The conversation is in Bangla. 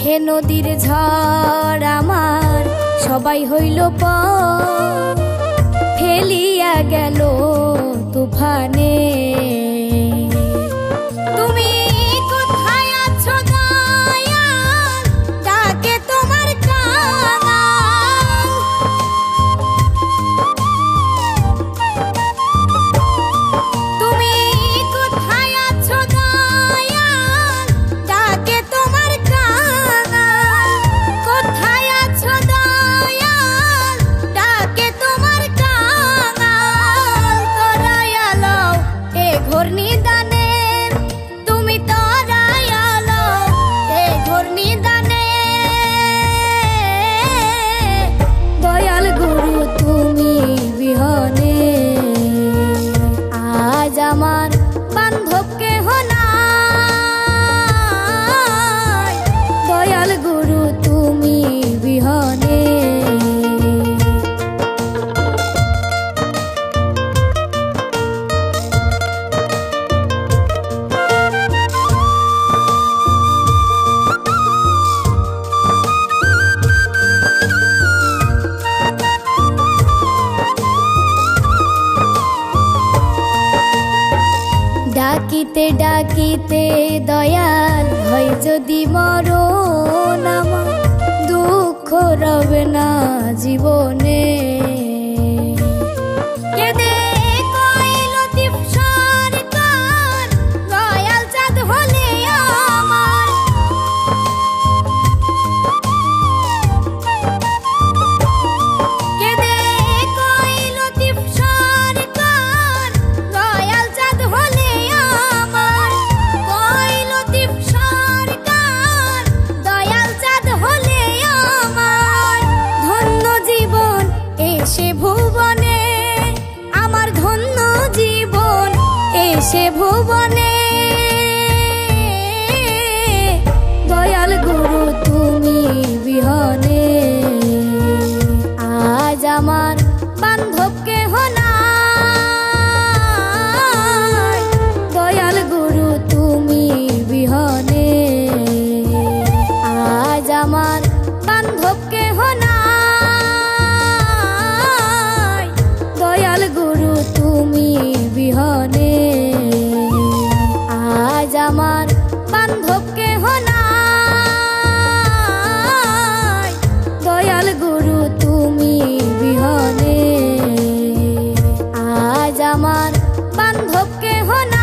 হে নদীর ঝড় আমার সবাই হইল ফেলিয়া গেল তুফানে। তুমি কোথায় আছো দয়াল, ডাকে তোমার কাঙাল। তুমি কোথায় আছো দয়াল, ডাকে তোমার কাঙাল। কোথায় আছো দয়াল, ডাকে তোমার কাঙাল। তোরাইয়া লও এ ঘোর নিদানে, তুমি তোরাইয়া লও এ ঘোর নিদানে। দয়াল গুরু তুমি বিহনে আজ আমার বান্ধব কেহ নাই। দয়াল গুরু তুমি বিহনে ডাকিতে ডাকিতে দয়াল হয় যদি মরণ, আমার দুঃখ রবে না জীবনে। কেঁদে কইল দীপ সরকার, দয়াল চাঁদ হলে আমার। কেঁদে কইল দীপ সরকার, দয়াল চাঁদ হলে আমার। কইল দীপ সরকার, দয়াল চাঁদ হলে আমার। ধন্য জীবন এসে ভুবনে, আমার ধন্য জীবন এসে ভুবনে। দয়াল গুরু তুমি বিহনে আজ আমার বান্ধব কেহ নাই। দয়াল গুরু তুমি বিহনে আজ আমার বান্ধব কেহ নাই। দয়াল গুরু তুমি বিহনে আজ আমার বান্ধব কেহ নাই। দয়াল গুরু তুমি বিহনে আজ আমার বান্ধব কেহ নাই।